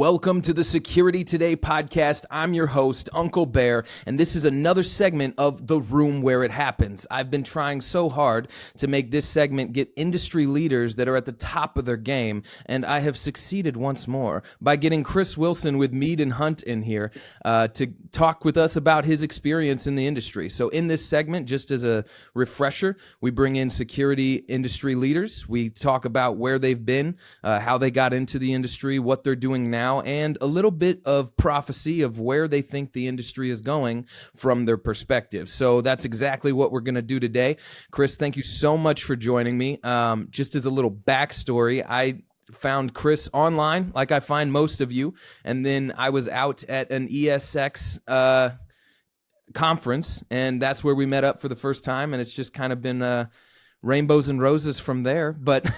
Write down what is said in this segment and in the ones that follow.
Welcome to the Security Today podcast. I'm your host, Uncle Bear, and this is another segment of The Room Where It Happens. I've been trying so hard to make this segment get industry leaders that are at the top of their game, and I have succeeded once more by getting Chris Wilson with Mead&Hunt in here to talk with us about his experience in the industry. So in this segment, just as a refresher, we bring in security industry leaders. We talk about where they've been, how they got into the industry, what they're doing now, and a little bit of prophecy of where they think the industry is going from their perspective. So that's exactly what we're going to do today. Chris, thank you so much for joining me. Just as a little backstory, I found Chris online, like I find most of you, and then I was out at an ESX conference, and that's where we met up for the first time, and it's just kind of been rainbows and roses from there. But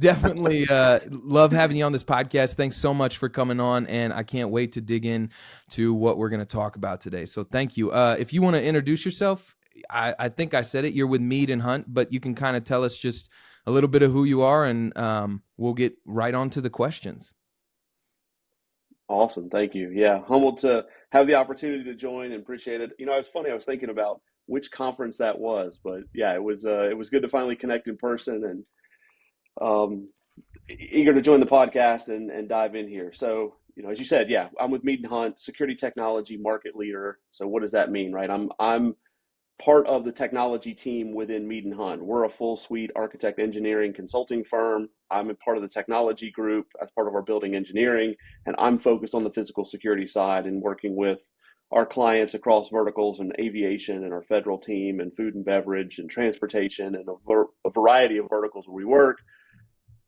definitely love having you on this podcast. Thanks so much for coming on, and I can't wait to dig in to what we're going to talk about today. So thank you. If you want to introduce yourself, I think I said it, you're with Mead&Hunt, but you can kind of tell us just a little bit of who you are, and we'll get right on to the questions. Awesome. Thank you. Yeah. Humbled to have the opportunity to join and appreciate it. You know, it's funny. I was thinking about which conference that was, but yeah, it was good to finally connect in person, and eager to join the podcast and dive in here. So, you know, as you said, yeah, I'm with Mead&Hunt, security technology market leader. So what does that mean, right? I'm part of the technology team within Mead&Hunt. We're a full suite architect engineering consulting firm. I'm a part of the technology group as part of our building engineering, and I'm focused on the physical security side and working with our clients across verticals and aviation and our federal team and food and beverage and transportation and a variety of verticals where we work,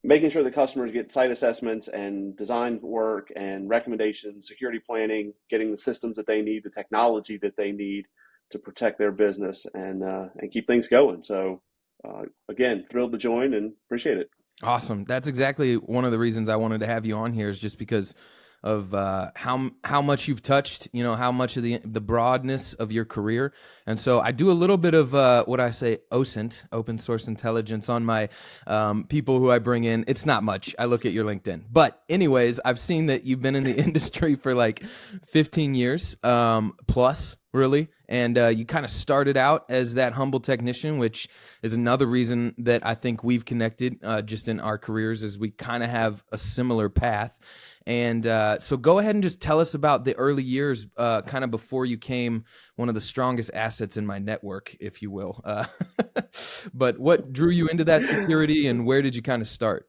making sure the customers get site assessments and design work and recommendations, security planning, getting the systems that they need, the technology that they need to protect their business and keep things going. So again, thrilled to join and appreciate it. Awesome. That's exactly one of the reasons I wanted to have you on here, is just because of how much you've touched, you know, how much of the broadness of your career. And so I do a little bit of what I say OSINT, open source intelligence, on my people who I bring in. It's not much. I look at your LinkedIn. But anyways, I've seen that you've been in the industry for like 15 years plus, really. And you kind of started out as that humble technician, which is another reason that I think we've connected just in our careers, is we kind of have a similar path. And so go ahead and just tell us about the early years, kind of before you came one of the strongest assets in my network, if you will. But what drew you into that security, and where did you kind of start?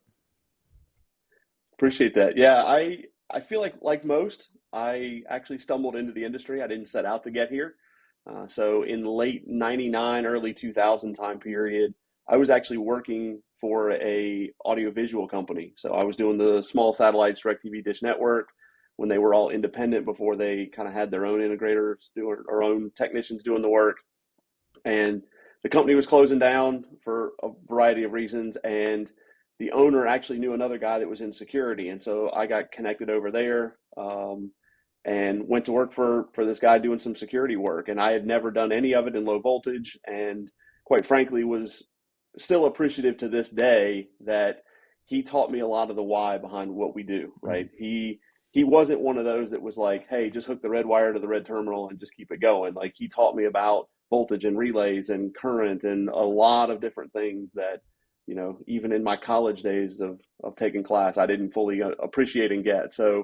Appreciate that. Yeah, I feel like most, I actually stumbled into the industry. I didn't set out to get here. So in late 99, early 2000 time period, I was actually working for a audiovisual company. So I was doing the small satellites, DirecTV Dish Network, when they were all independent before they kind of had their own integrators doing, or own technicians doing the work. And the company was closing down for a variety of reasons. And the owner actually knew another guy that was in security. And so I got connected over there and went to work for this guy doing some security work. And I had never done any of it in low voltage, and quite frankly was still appreciative to this day that he taught me a lot of the why behind what we do, right? He wasn't one of those that was like, hey, just hook the red wire to the red terminal and just keep it going. Like, he taught me about voltage and relays and current and a lot of different things that, you know, even in my college days of taking class, I didn't fully appreciate and get. So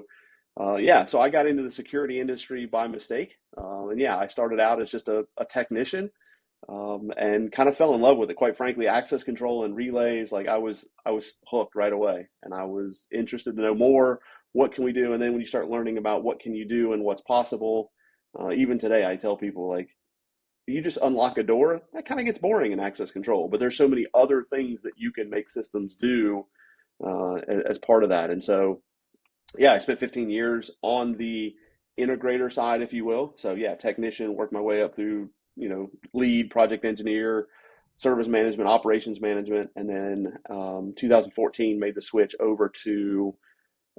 so I got into the security industry by mistake. And yeah, I started out as just a technician. And kind of fell in love with it. Quite frankly, access control and relays, like I was hooked right away, and I was interested to know more. What can we do? And then when you start learning about what can you do and what's possible, even today, I tell people, like, you just unlock a door, that kind of gets boring in access control, but there's so many other things that you can make systems do as part of that. And so, yeah, I spent 15 years on the integrator side, if you will. So yeah, technician, worked my way up through, you know, lead, project engineer, service management, operations management, and then 2014 made the switch over to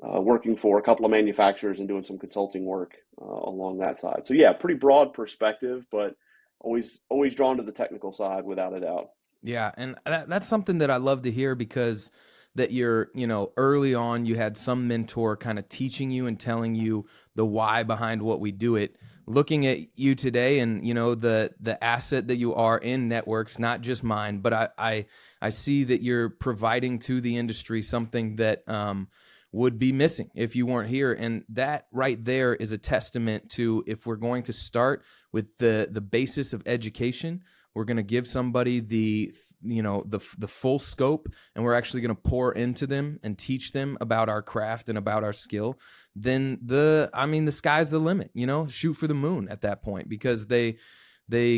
working for a couple of manufacturers and doing some consulting work along that side. So yeah, pretty broad perspective, but always drawn to the technical side without a doubt. Yeah, and that's something that I love to hear, because that you're, early on, you had some mentor kind of teaching you and telling you the why behind what we do it. Looking at you today and, the asset that you are in networks, not just mine, but I see that you're providing to the industry something that would be missing if you weren't here. And that right there is a testament to, if we're going to start with the basis of education, we're going to give somebody the full scope, and we're actually going to pour into them and teach them about our craft and about our skill. Then the sky's the limit. Shoot for the moon at that point, because they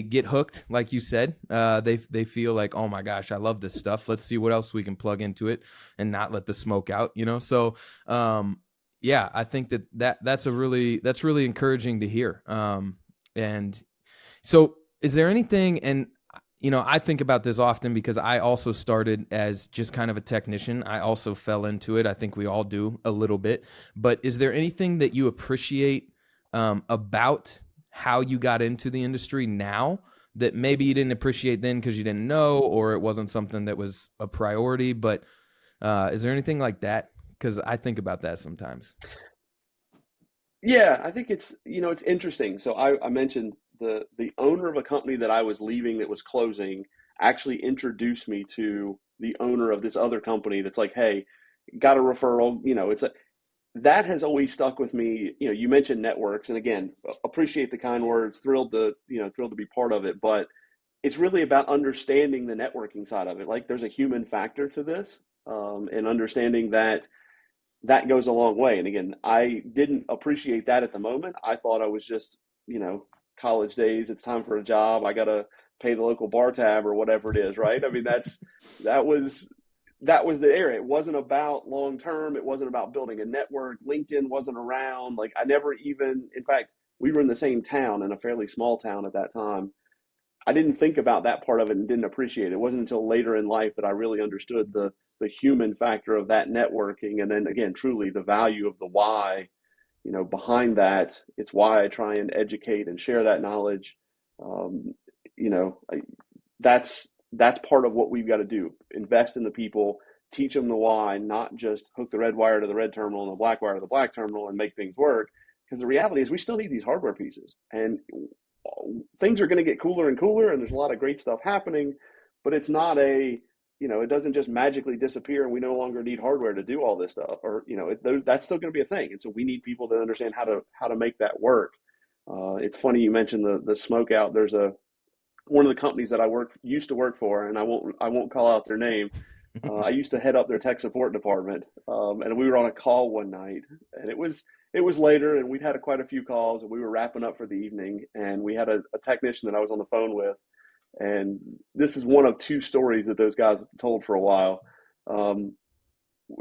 get hooked, like you said. They feel like, oh my gosh, I love this stuff. Let's see what else we can plug into it and not let the smoke out. So yeah, I think that's really encouraging to hear. And so, is there anything, and I think about this often because I also started as just kind of a technician. I also fell into it. I think we all do a little bit. But is there anything that you appreciate about how you got into the industry now that maybe you didn't appreciate then because you didn't know, or it wasn't something that was a priority? But is there anything like that? Because I think about that sometimes. Yeah, I think it's interesting. So I mentioned the owner of a company that I was leaving that was closing actually introduced me to the owner of this other company that's like, hey, got a referral. That has always stuck with me. You mentioned networks, and again, appreciate the kind words. Thrilled to be part of it, but it's really about understanding the networking side of it. Like, there's a human factor to this, and understanding that goes a long way. And again, I didn't appreciate that at the moment. I thought I was just, college days. It's time for a job. I got to pay the local bar tab or whatever it is, right? I mean, that was the area. It wasn't about long term. It wasn't about building a network. LinkedIn wasn't around. Like, I never even, in fact, we were in the same town, in a fairly small town at that time. I didn't think about that part of it and didn't appreciate it. It wasn't until later in life that I really understood the human factor of that networking, and then again, truly the value of the why, behind that. It's why I try and educate and share that knowledge. Um, you know, I, that's part of what we've got to do. Invest in the people, teach them the why, not just hook the red wire to the red terminal and the black wire to the black terminal and make things work. Because the reality is, we still need these hardware pieces, and things are going to get cooler and cooler, and there's a lot of great stuff happening, but it's not it doesn't just magically disappear and we no longer need hardware to do all this stuff, or that's still going to be a thing. And so we need people to understand how to make that work. It's funny you mentioned the smoke out. There's one of the companies that I used to work for, and I won't call out their name. I used to head up their tech support department, and we were on a call one night, and it was later, and we'd had quite a few calls, and we were wrapping up for the evening, and we had a technician that I was on the phone with, and this is one of two stories that those guys told for a while.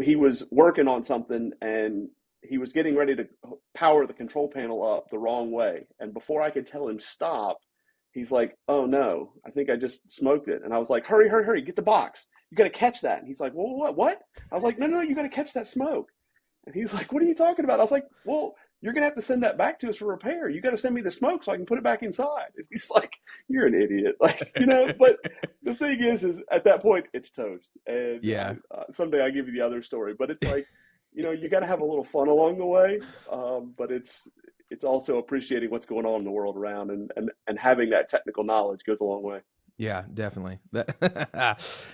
He was working on something, and he was getting ready to power the control panel up the wrong way, and before I could tell him stop, he's like, "Oh no, I think I just smoked it." And I was like, "Hurry, hurry, hurry, get the box. You got to catch that." And he's like, "Well, what?" I was like, No, you got to catch that smoke." And he's like, "What are you talking about?" I was like, "Well, you're going to have to send that back to us for repair. You got to send me the smoke so I can put it back inside." And he's like, "You're an idiot." But the thing is at that point, it's toast. And Yeah. Someday I'll give you the other story, but it's like, you got to have a little fun along the way. But it's also appreciating what's going on in the world around, and having that technical knowledge goes a long way. Yeah, definitely.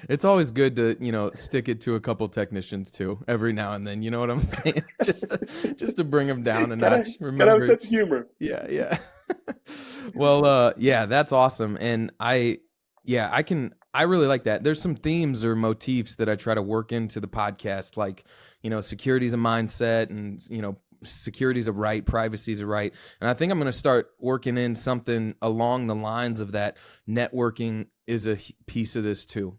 It's always good to, stick it to a couple technicians too, every now and then. You know what I'm saying? just to bring them down a notch. Gotta have a sense of humor. Yeah, yeah. Well, yeah, that's awesome. And I really like that. There's some themes or motifs that I try to work into the podcast, like, security is a mindset, and, security is a right, privacy is a right. And I think I'm going to start working in something along the lines of that. Networking is a piece of this too,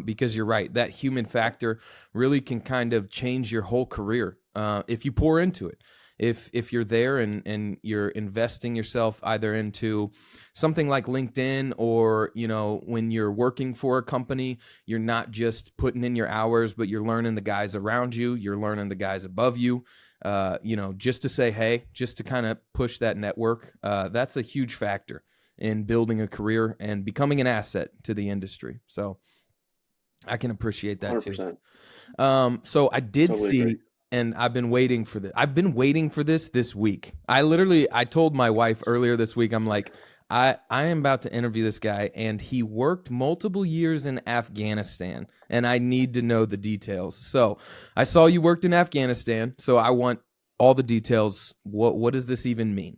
because you're right. That human factor really can kind of change your whole career if you pour into it. If you're there and you're investing yourself either into something like LinkedIn, or, when you're working for a company, you're not just putting in your hours, but you're learning the guys around you, you're learning the guys above you, just to say, hey, just to kind of push that network. That's a huge factor in building a career and becoming an asset to the industry. So I can appreciate that too. 100%. So I did Totally agree. see, and I've been waiting for this. I've been waiting for this week. I told my wife earlier this week, I'm like, I am about to interview this guy, and he worked multiple years in Afghanistan, and I need to know the details. So I saw you worked in Afghanistan, so I want all the details. What does this even mean?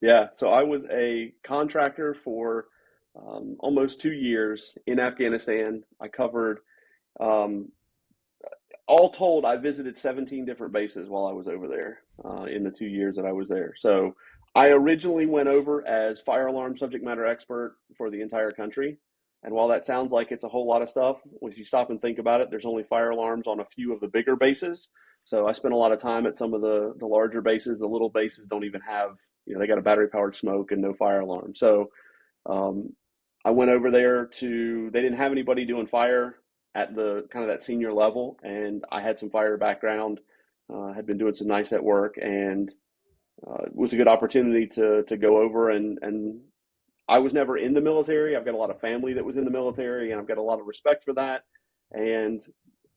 Yeah, so I was a contractor for almost 2 years in Afghanistan. I covered, um, all told, I visited 17 different bases while I was over there in the 2 years that I was there. So I originally went over as fire alarm subject matter expert for the entire country. And while that sounds like it's a whole lot of stuff, when you stop and think about it, there's only fire alarms on a few of the bigger bases. So I spent a lot of time at some of the larger bases. The little bases don't even have, they got a battery powered smoke and no fire alarm. So um, I went over there they didn't have anybody doing fire at the kind of that senior level, and I had some fire background, had been doing some nice at work, and it was a good opportunity to go over and I was never in the military. I've got a lot of family that was in the military, and I've got a lot of respect for that. And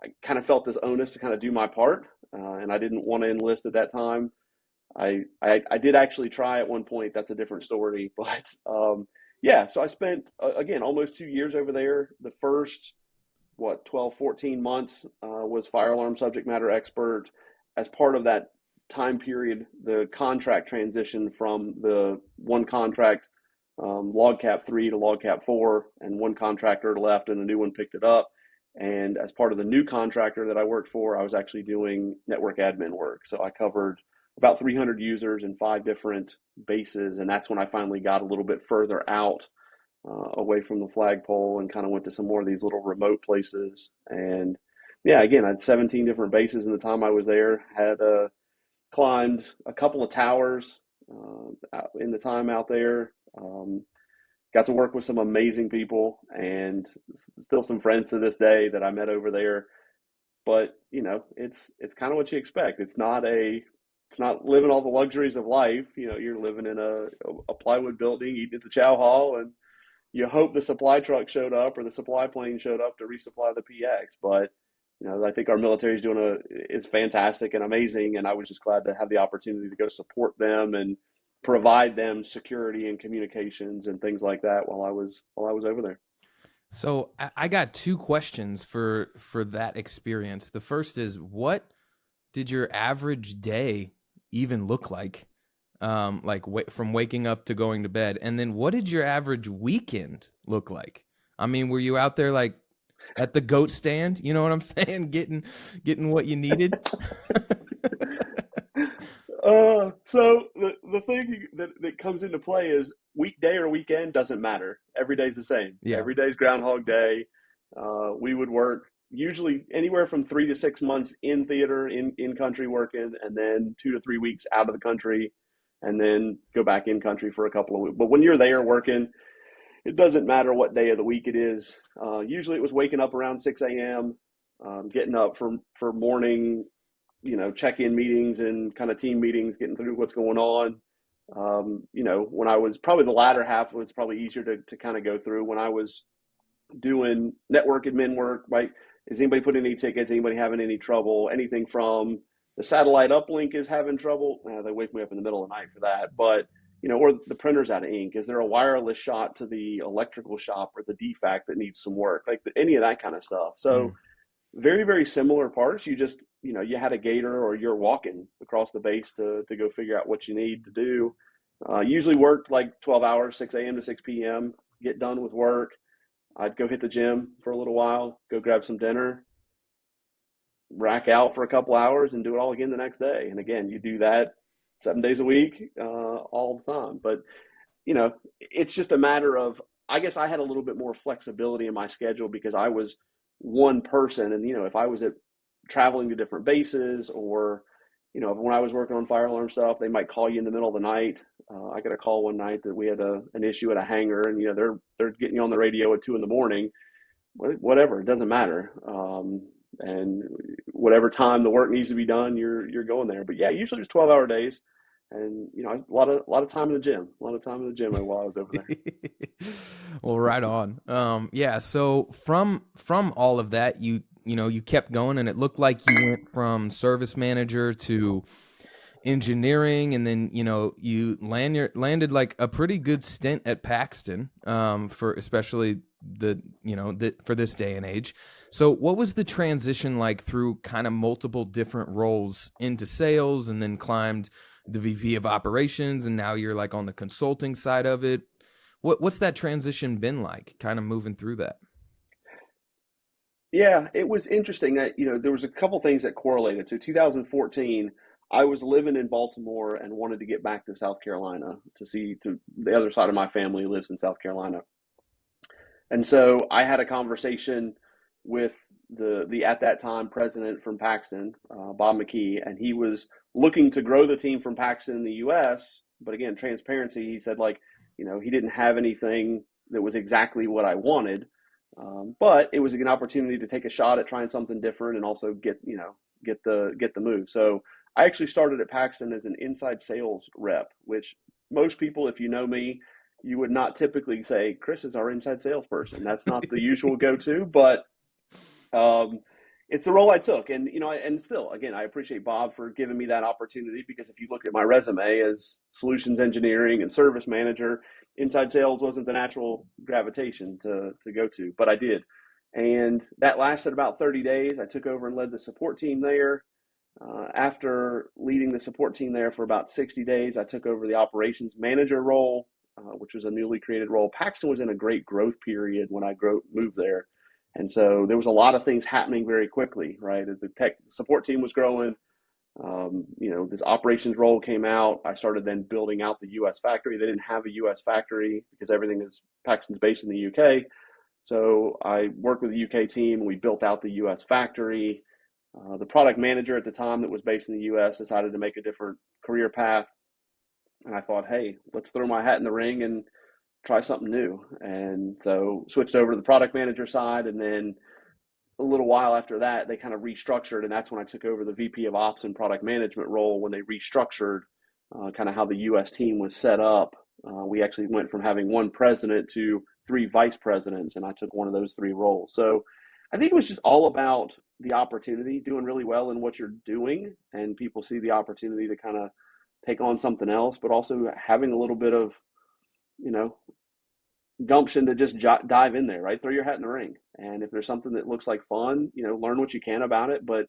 I kind of felt this onus to kind of do my part, and I didn't want to enlist at that time. I did actually try at one point. That's a different story, but yeah. So I spent again almost 2 years over there. The first 12, 14 months was fire alarm subject matter expert. As part of that time period, the contract transition from the one contract, log cap 3 to log cap 4, and one contractor left and a new one picked it up. And as part of the new contractor that I worked for, I was actually doing network admin work. So I covered about 300 users in 5 different bases. And that's when I finally got a little bit further out, away from the flagpole, and kind of went to some more of these little remote places. And yeah, again, I had 17 different bases in the time I was there. Had climbed a couple of towers in the time out there. Got to work with some amazing people, and still some friends to this day that I met over there. But it's kind of what you expect. It's not living all the luxuries of life. You're living in a plywood building, eating at the chow hall, and you hope the supply truck showed up or the supply plane showed up to resupply the PX. But I think our military is fantastic and amazing, and I was just glad to have the opportunity to go support them and provide them security and communications and things like that while I was over there. So I got two questions for that experience. The first is, what did your average day even look like? From waking up to going to bed, and then what did your average weekend look like? I mean, were you out there like at the goat stand? You know what I'm saying? Getting what you needed. So the thing that comes into play is weekday or weekend doesn't matter. Every day's the same. Yeah. Every day's Groundhog Day. We would work usually anywhere from 3 to 6 months in theater, in country working, and then 2 to 3 weeks out of the country, and then go back in country for a couple of weeks. But when you're there working, it doesn't matter what day of the week it is. Usually it was waking up around 6 a.m., getting up for morning, check-in meetings and kind of team meetings, getting through what's going on. When I was probably the latter half, it's probably easier to kind of go through. When I was doing network admin work, right? Is anybody putting any tickets? Anybody having any trouble? Anything from the satellite uplink is having trouble. They wake me up in the middle of the night for that. But, or the printer's out of ink. Is there a wireless shot to the electrical shop or the DFAC that needs some work? Like any of that kind of stuff. So very, very similar parts. You just, you had a gator or you're walking across the base to go figure out what you need to do. Usually worked like 12 hours, 6 a.m. to 6 p.m., get done with work. I'd go hit the gym for a little while, go grab some dinner, rack out for a couple hours, and do it all again the next day. And again, you do that 7 days a week, all the time. But, it's just a matter of, I guess I had a little bit more flexibility in my schedule because I was one person. And, if I was traveling to different bases, or, when I was working on fire alarm stuff, they might call you in the middle of the night. I got a call one night that we had an issue at a hangar, and they're getting you on the radio at 2 a.m. Whatever, it doesn't matter. And whatever time the work needs to be done, you're going there. But yeah, usually it's 12-hour days, And a lot of time in the gym, a lot of time in the gym while I was over there. Well, right on. Yeah. So from all of that, you kept going, and it looked like you went from service manager to engineering, and then you landed like a pretty good stint at Paxton, for especially for this day and age. So what was the transition like through kind of multiple different roles into sales, and then climbed the VP of operations, and now you're like on the consulting side of it? What's that transition been like, kind of moving through that? Yeah, it was interesting that, there was a couple things that correlated. So 2014, I was living in Baltimore and wanted to get back to South Carolina to the other side of my family lives in South Carolina. And so I had a conversation with the at that time president from Paxton, Bob McKee, and he was looking to grow the team from Paxton in the U.S. But again, transparency, he said, like, he didn't have anything that was exactly what I wanted, but it was an opportunity to take a shot at trying something different and also get the move. So I actually started at Paxton as an inside sales rep, which most people, if you know me, you would not typically say Chris is our inside salesperson. That's not the usual go-to, but um, it's the role I took. And and still, again, I appreciate Bob for giving me that opportunity, because if you look at my resume as solutions engineering and service manager, inside sales wasn't the natural gravitation to go to, but I did. And that lasted about 30 days. I took over and led the support team there. After leading the support team there for about 60 days, I took over the operations manager role, which was a newly created role. Paxton was in a great growth period when I moved there. And so there was a lot of things happening very quickly, right? As the tech support team was growing, this operations role came out. I started then building out the U.S. factory. They didn't have a U.S. factory because everything is Paxton's based in the U.K. So I worked with the U.K. team, and we built out the U.S. factory. The product manager at the time that was based in the U.S. decided to make a different career path. And I thought, hey, let's throw my hat in the ring and try something new. And so switched over to the product manager side. And then a little while after that, they kind of restructured. And that's when I took over the VP of Ops and product management role, when they restructured kind of how the U.S. team was set up. We actually went from having one president to three vice presidents, and I took one of those three roles. So I think it was just all about the opportunity, doing really well in what you're doing, and people see the opportunity to kind of take on something else, but also having a little bit of, you know, gumption to just dive in there, right? Throw your hat in the ring. And if there's something that looks like fun, learn what you can about it, but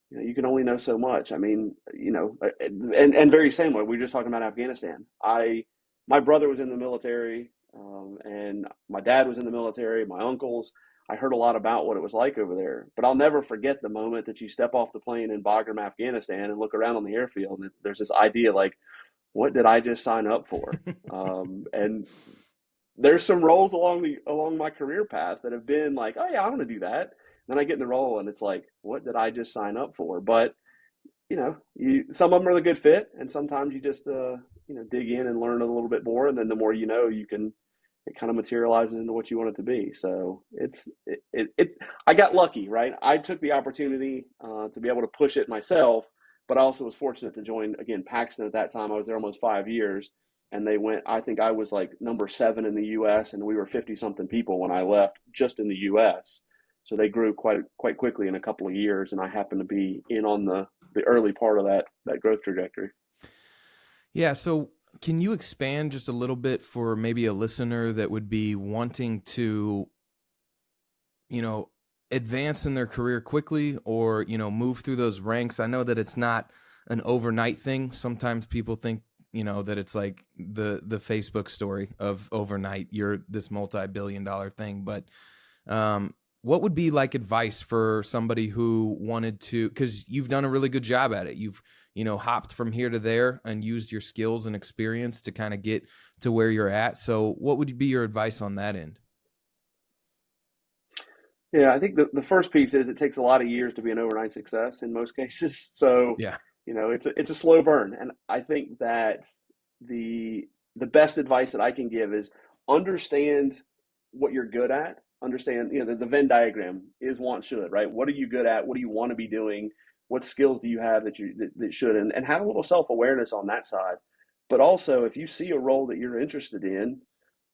you can only know so much. I mean, and very same way, we were just talking about Afghanistan. My brother was in the military, and my dad was in the military, my uncles. I heard a lot about what it was like over there, but I'll never forget the moment that you step off the plane in Bagram, Afghanistan, and look around on the airfield, and there's this idea like, what did I just sign up for? And there's some roles along my career path that have been like, oh yeah, I want to do that. Then I get in the role, and it's like, what did I just sign up for? But some of them are a good fit, and sometimes you just dig in and learn a little bit more, and then the more it kind of materializes into what you want it to be. So I got lucky, right? I took the opportunity to be able to push it myself, but I also was fortunate to join again Paxton at that time. I was there almost 5 years, and they went. I think I was like number 7 in the U.S., and we were 50 something people when I left just in the U.S. So they grew quite quickly in a couple of years, and I happened to be in on the early part of that growth trajectory. Yeah. So can you expand just a little bit for maybe a listener that would be wanting to, advance in their career quickly, or, move through those ranks? I know that it's not an overnight thing. Sometimes people think, that it's like the Facebook story of overnight, you're this multi-billion-dollar thing. But what would be like advice for somebody who wanted to, because you've done a really good job at it. You've, hopped from here to there and used your skills and experience to kind of get to where you're at. So what would be your advice on that end? Yeah, I think the first piece is it takes a lot of years to be an overnight success in most cases. So, Yeah. it's a slow burn. And I think that the best advice that I can give is understand what you're good at. Understand, the Venn diagram is want should, right? What are you good at? What do you want to be doing? What skills do you have that should, and have a little self-awareness on that side. But also, if you see a role that you're interested in,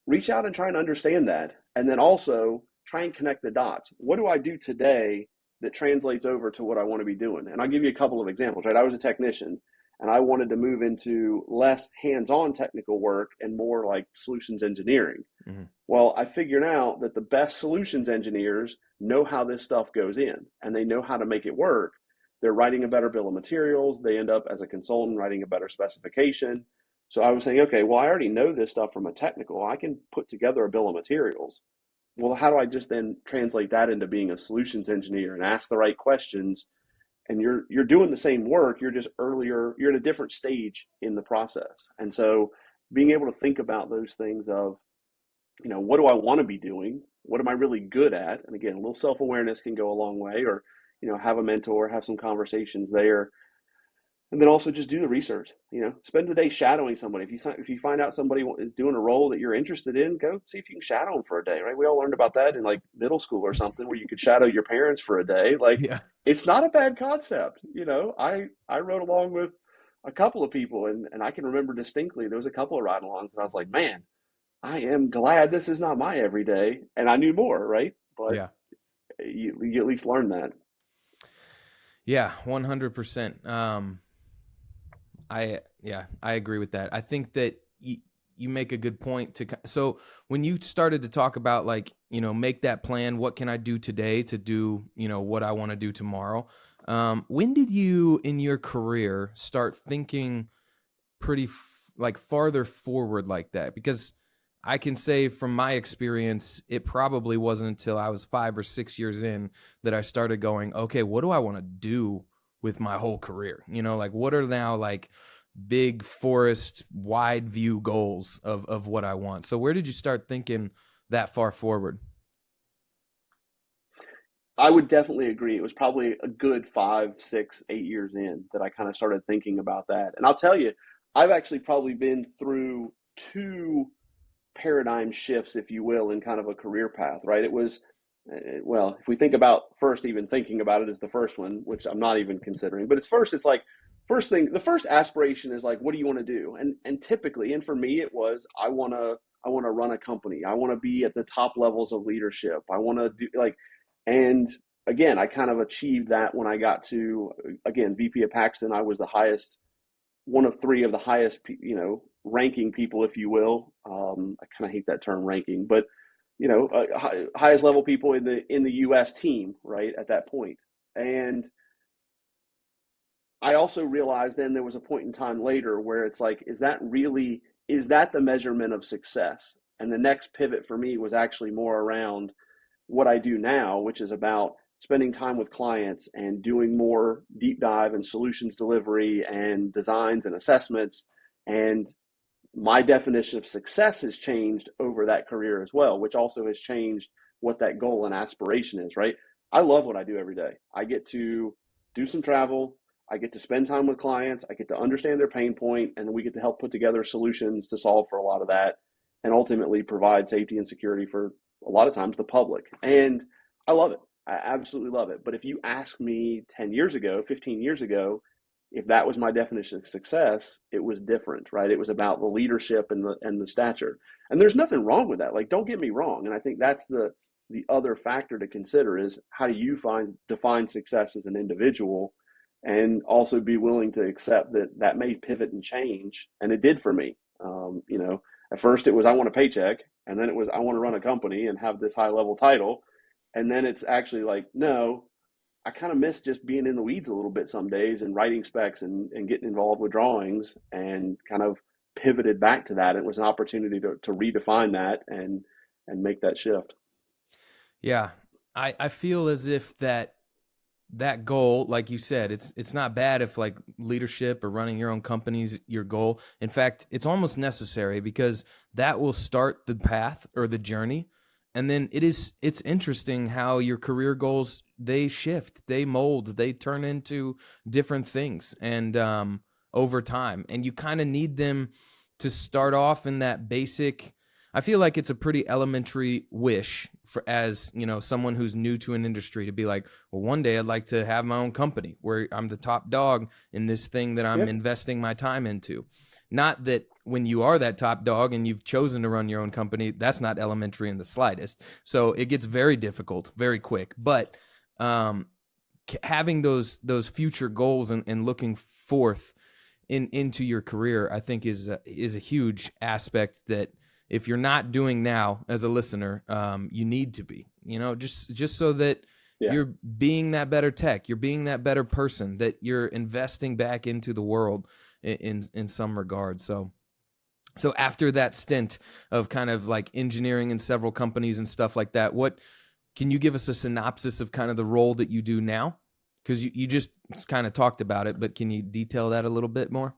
reach out and try and understand that. And then also try and connect the dots. What do I do today that translates over to what I want to be doing? And I'll give you a couple of examples, right? I was a technician and I wanted to move into less hands-on technical work and more like solutions engineering. Mm-hmm. Well, I figured out that the best solutions engineers know how this stuff goes in and they know how to make it work. They're writing a better bill of materials. They end up as a consultant writing a better specification. So I was saying, okay, well, I already know this stuff from a technical. I can put together a bill of materials. Well, how do I just then translate that into being a solutions engineer and ask the right questions? And you're doing the same work. You're just earlier. You're at a different stage in the process. And so being able to think about those things of, what do I want to be doing? What am I really good at? And again, a little self-awareness can go a long way, or, have a mentor, have some conversations there. And then also just do the research, spend the day shadowing somebody. If you find out somebody is doing a role that you're interested in, go see if you can shadow them for a day, right? We all learned about that in like middle school or something where you could shadow your parents for a day. Like, yeah. It's not a bad concept. I rode along with a couple of people and I can remember distinctly, there was a couple of ride alongs and I was like, man, I am glad this is not my everyday. And I knew more, right? But yeah, you at least learn that. Yeah, 100%. I agree with that. I think that you make a good point so when you started to talk about like, make that plan, what can I do today to do, what I want to do tomorrow? When did you in your career start thinking pretty farther forward like that? Because I can say from my experience, it probably wasn't until I was 5 or 6 years in that I started going, okay, what do I want to do with my whole career? What are now big forest wide view goals of what I want? So where did you start thinking that far forward? I would definitely agree. It was probably a good 5, 6, 8 years in that I kind of started thinking about that. And I'll tell you, I've actually probably been through 2 paradigm shifts, if you will, in kind of a career path, right? It was, well, if we think about first, even thinking about it as the first one, which I'm not even considering, but it's like, first thing, the first aspiration is like, what do you want to do? And typically, and for me, it was, I want to run a company. I want to be at the top levels of leadership. I want to do and again, I kind of achieved that when I got to, again, VP of Paxton. I was the highest, one of 3 of the highest, ranking people, if you will. I kind of hate that term ranking, but highest level people in the U.S. team, right, at that point. And I also realized then there was a point in time later where it's like, is that the measurement of success? And the next pivot for me was actually more around what I do now, which is about spending time with clients and doing more deep dive and solutions delivery and designs and assessments. And my definition of success has changed over that career as well, which also has changed what that goal and aspiration is, right? I love what I do every day. I get to do some travel. I get to spend time with clients. I get to understand their pain point, and we get to help put together solutions to solve for a lot of that and ultimately provide safety and security for a lot of times the public. And I love it. I absolutely love it. But if you asked me 10 years ago, 15 years ago, if that was my definition of success, it was different, right? It was about the leadership and the stature. And there's nothing wrong with that. Like, don't get me wrong. And I think that's the other factor to consider is how do you define success as an individual, and also be willing to accept that may pivot and change. And it did for me. At first it was, I want a paycheck. And then it was, I want to run a company and have this high level title. And then it's actually like, no, I kind of miss just being in the weeds a little bit some days and writing specs and getting involved with drawings, and kind of pivoted back to that. It was an opportunity to redefine that and make that shift. Yeah. I feel as if that goal, like you said, it's not bad if like leadership or running your own company is your goal. In fact, it's almost necessary because that will start the path or the journey. And then it's interesting how your career goals, they shift, they mold, they turn into different things and over time. And you kind of need them to start off in that basic I feel like it's a pretty elementary wish for, as you know, someone who's new to an industry, to be like, well, one day I'd like to have my own company where I'm the top dog in this thing that I'm Yeah. investing my time into. Not that when you are that top dog and you've chosen to run your own company, that's not elementary in the slightest. So it gets very difficult very quick. But having those future goals and looking forth into your career, I think is a huge aspect that if you're not doing now as a listener, you need to be, just so that Yeah. you're being that better tech, you're being that better person, that you're investing back into the world in some regard. So after that stint of kind of like engineering in several companies and stuff like that, what can you give us a synopsis of kind of the role that you do now? Because you just kind of talked about it, but can you detail that a little bit more?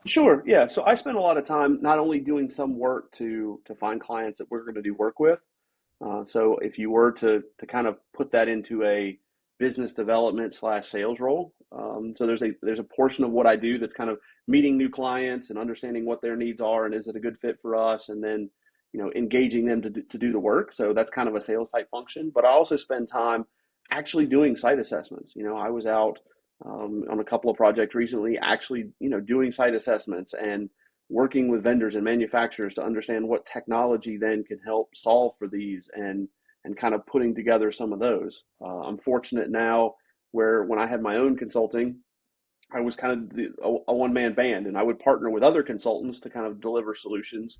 Sure. Yeah. So I spend a lot of time not only doing some work to find clients that we're going to do work with. So if you were to kind of put that into a business development slash sales role, so there's a portion of what I do that's kind of meeting new clients and understanding what their needs are and is it a good fit for us, and then engaging them to do the work. So that's kind of a sales type function. But I also spend time actually doing site assessments. I was out on a couple of projects recently, actually doing site assessments and working with vendors and manufacturers to understand what technology then can help solve for these, and kind of putting together some of those. I'm fortunate now where when I had my own consulting, I was kind of a one-man band, and I would partner with other consultants to kind of deliver solutions.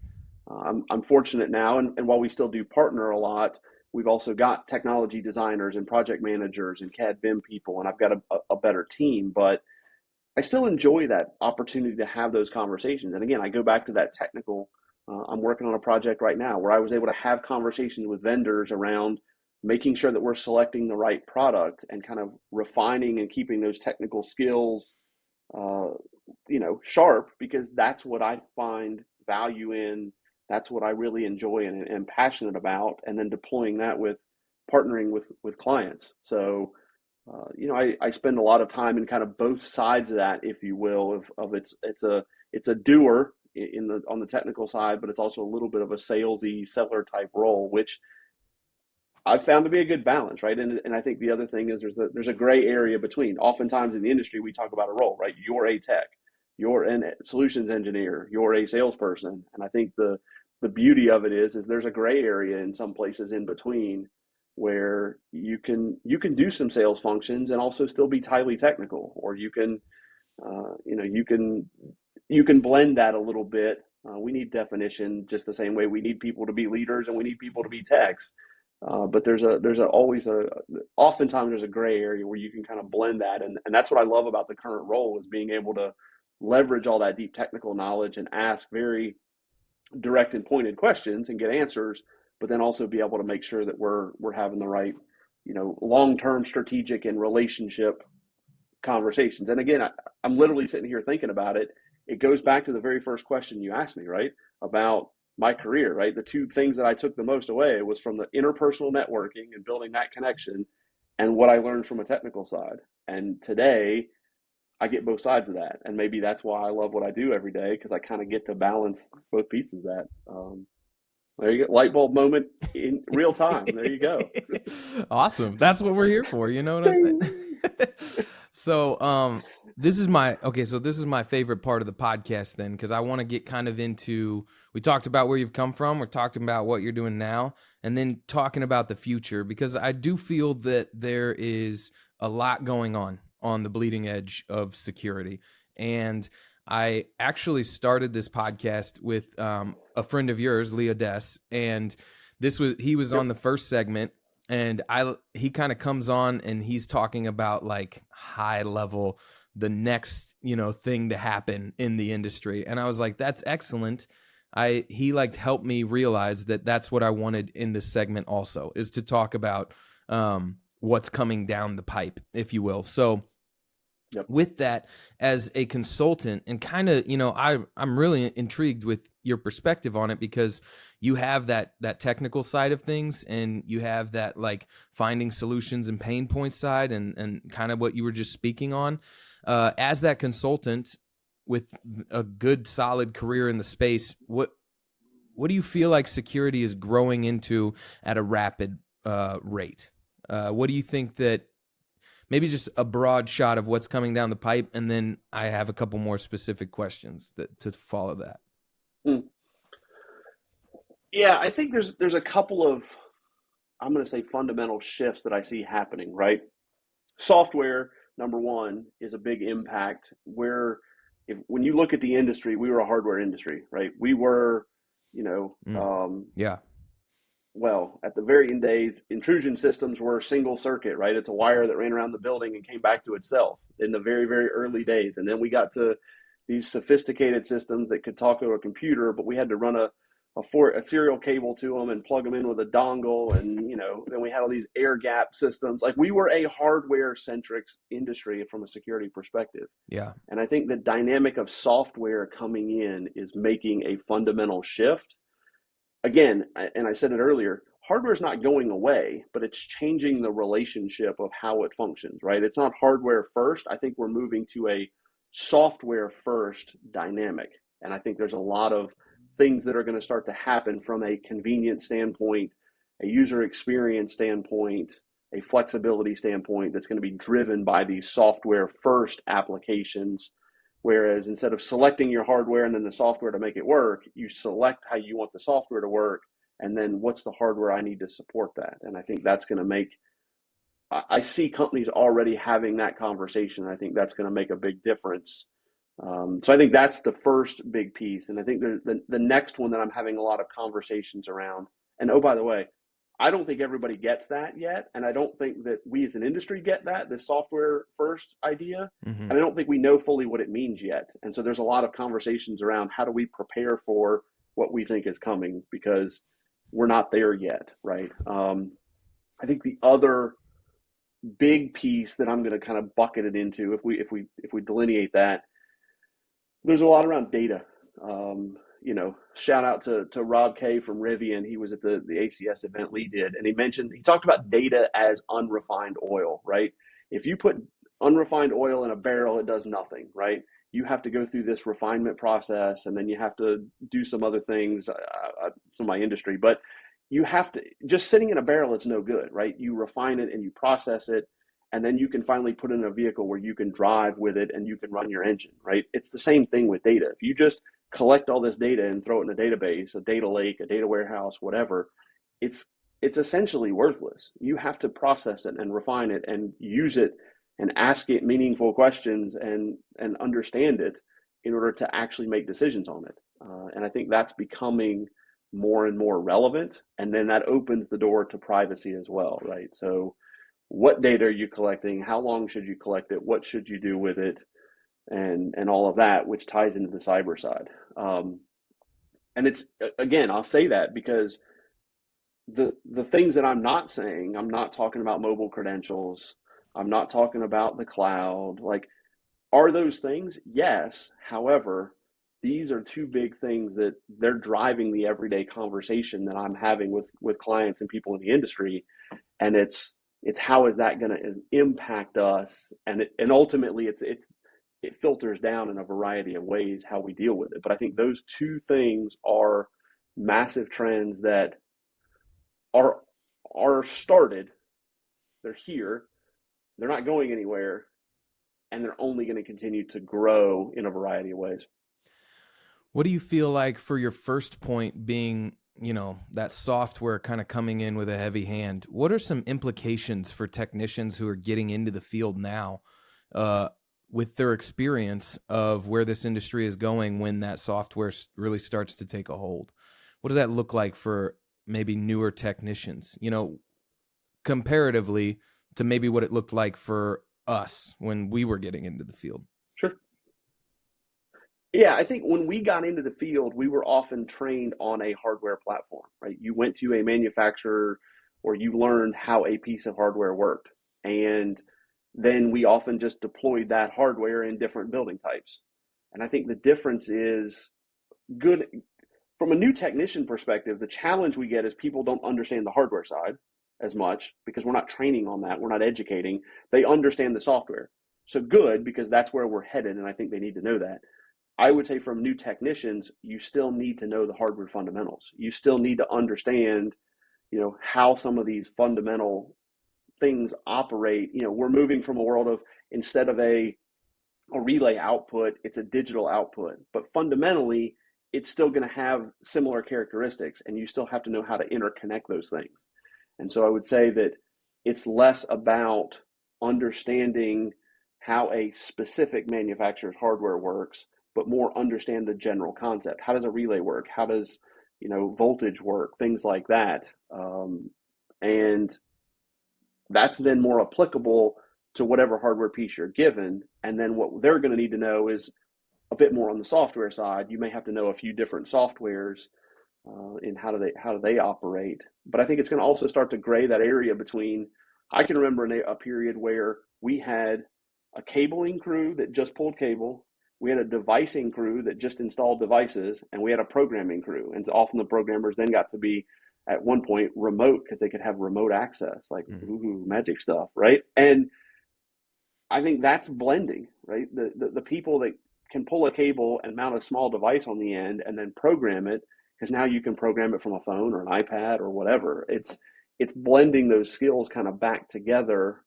I'm fortunate now, and while we still do partner a lot, we've also got technology designers and project managers and CAD BIM people, and I've got a better team. But I still enjoy that opportunity to have those conversations. And again, I go back to that technical. I'm working on a project right now where I was able to have conversations with vendors around making sure that we're selecting the right product and kind of refining and keeping those technical skills, uh, sharp, because that's what I find value in. That's what I really enjoy and am passionate about. And then deploying that with partnering with clients. So I spend a lot of time in kind of both sides of that, if you will, of it's a doer in the on the technical side, but it's also a little bit of a salesy seller type role, which I've found to be a good balance, right? And I think the other thing is there's a gray area between. Oftentimes in the industry, we talk about a role, right? You're a tech, you're a solutions engineer, you're a salesperson, and I think the beauty of it is there's a gray area in some places in between where you can do some sales functions and also still be highly technical, or you can you can blend that a little bit. We need definition just the same way we need people to be leaders and we need people to be techs. But oftentimes there's a gray area where you can kind of blend that, and that's what I love about the current role, is being able to leverage all that deep technical knowledge and ask very direct and pointed questions and get answers, but then also be able to make sure that we're having the right, long-term strategic and relationship conversations. And again, I'm literally sitting here thinking about it. It goes back to the very first question you asked me, right? About my career, right? The two things that I took the most away was from the interpersonal networking and building that connection, and what I learned from a technical side. And today I get both sides of that. And maybe that's why I love what I do every day, because I kind of get to balance both pieces of that. There you go. Light bulb moment in real time. There you go. Awesome. That's what we're here for. You know what I'm saying? So, this is my favorite part of the podcast then, because I want to get kind of into, we talked about where you've come from. We're talking about what you're doing now, and then talking about the future, because I do feel that there is a lot going on the bleeding edge of security. And I actually started this podcast with a friend of yours, Leo Dess, and he was on the first segment, and he kind of comes on and he's talking about like high level, the next thing to happen in the industry, and I was like, that's excellent. He helped me realize that that's what I wanted in this segment also, is to talk about what's coming down the pipe, if you will. So Yep. with that, as a consultant, and kind of, I'm really intrigued with your perspective on it, because you have that technical side of things, and you have that like finding solutions and pain point side, and kind of what you were just speaking on. As that consultant with a good solid career in the space, what do you feel like security is growing into at a rapid rate? What do you think that, maybe just a broad shot of what's coming down the pipe, and then I have a couple more specific questions to follow that. Hmm. Yeah, I think there's a couple of, I'm going to say, fundamental shifts that I see happening, right? Software, number one, is a big impact where when you look at the industry, we were a hardware industry, right? We were, you know, Yeah. well, at the very end days, intrusion systems were single circuit, right? It's a wire that ran around the building and came back to itself in the very, very early days. And then we got to these sophisticated systems that could talk to a computer, but we had to run a serial cable to them and plug them in with a dongle. And, then we had all these air gap systems. Like, we were a hardware centric industry from a security perspective. Yeah. And I think the dynamic of software coming in is making a fundamental shift. Again, and I said it earlier, hardware is not going away, but it's changing the relationship of how it functions, right? It's not hardware first. I think we're moving to a software first dynamic. And I think there's a lot of things that are going to start to happen from a convenience standpoint, a user experience standpoint, a flexibility standpoint that's going to be driven by these software first applications. Whereas instead of selecting your hardware and then the software to make it work, you select how you want the software to work, and then what's the hardware I need to support that. And I think that's going to make, I see companies already having that conversation. I think that's going to make a big difference. So I think that's the first big piece. And I think the next one that I'm having a lot of conversations around, and oh, by the way, I don't think everybody gets that yet. And I don't think that we as an industry get that, the software first idea. Mm-hmm. And I don't think we know fully what it means yet. And so there's a lot of conversations around how do we prepare for what we think is coming, because we're not there yet, right? I think the other big piece that I'm going to kind of bucket it into, if we delineate that, there's a lot around data. Shout out to Rob K from Rivian. He was at the ACS event Lee did, and he talked about data as unrefined oil, right? If you put unrefined oil in a barrel, it does nothing, right? You have to go through this refinement process, and then you have to do some other things, some of my industry, but you have to, just sitting in a barrel, it's no good, right? You refine it and you process it, and then you can finally put it in a vehicle where you can drive with it and you can run your engine, right? It's the same thing with data. If you just collect all this data and throw it in a database, a data lake, a data warehouse, whatever, it's essentially worthless. You have to process it and refine it and use it and ask it meaningful questions and understand it in order to actually make decisions on it. And I think that's becoming more and more relevant. And then that opens the door to privacy as well, right? So what data are you collecting? How long should you collect it? What should you do with it? And all of that, which ties into the cyber side. And it's, again, I'll say that because the things that I'm not saying, I'm not talking about mobile credentials. I'm not talking about the cloud. Like, are those things? Yes. However, these are two big things that they're driving the everyday conversation that I'm having with clients and people in the industry. And it's how is that going to impact us? And ultimately it filters down in a variety of ways how we deal with it. But I think those two things are massive trends that are started. They're here. They're not going anywhere. And they're only going to continue to grow in a variety of ways. What do you feel like for your first point being, that software kind of coming in with a heavy hand? What are some implications for technicians who are getting into the field now with their experience of where this industry is going when that software really starts to take a hold? What does that look like for maybe newer technicians, comparatively to maybe what it looked like for us when we were getting into the field? Sure. Yeah, I think when we got into the field, we were often trained on a hardware platform, right? You went to a manufacturer or you learned how a piece of hardware worked. And then we often just deployed that hardware in different building types. And I think the difference is good from a new technician perspective. The challenge we get is people don't understand the hardware side as much because we're not training on that. We're not educating. They understand the software. So good, because that's where we're headed. And I think they need to know that. I would say from new technicians, you still need to know the hardware fundamentals. You still need to understand, how some of these fundamental things operate. We're moving from a world of, instead of a relay output, it's a digital output. But fundamentally, it's still going to have similar characteristics, and you still have to know how to interconnect those things. And so I would say that it's less about understanding how a specific manufacturer's hardware works, but more understand the general concept. How does a relay work? How does voltage work? Things like that, and that's then more applicable to whatever hardware piece you're given. And then what they're going to need to know is a bit more on the software side. You may have to know a few different softwares in how do they operate. But I think it's going to also start to gray that area between. I can remember a period where we had a cabling crew that just pulled cable. We had a devicing crew that just installed devices, and we had a programming crew. And often the programmers then got to be, at one point, remote, because they could have remote access, like ooh, magic stuff, right? And I think that's blending, right? The people that can pull a cable and mount a small device on the end and then program it, because now you can program it from a phone or an iPad or whatever. It's blending those skills kind of back together.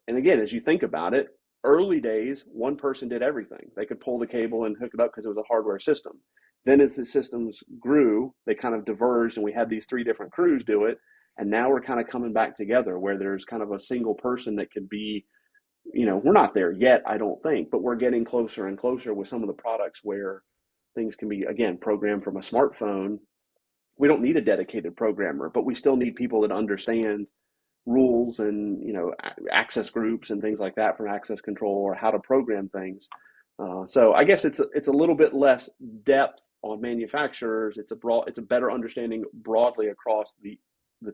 And again, as you think about it, early days, one person did everything. They could pull the cable and hook it up because it was a hardware system. Then as the systems grew, they kind of diverged, and we had these 3 different crews do it. And now we're kind of coming back together where there's kind of a single person that could be, we're not there yet, I don't think, but we're getting closer and closer with some of the products where things can be, again, programmed from a smartphone. We don't need a dedicated programmer, but we still need people that understand rules and, access groups and things like that for access control, or how to program things. So I guess it's a little bit less depth on manufacturers. It's a better understanding broadly across the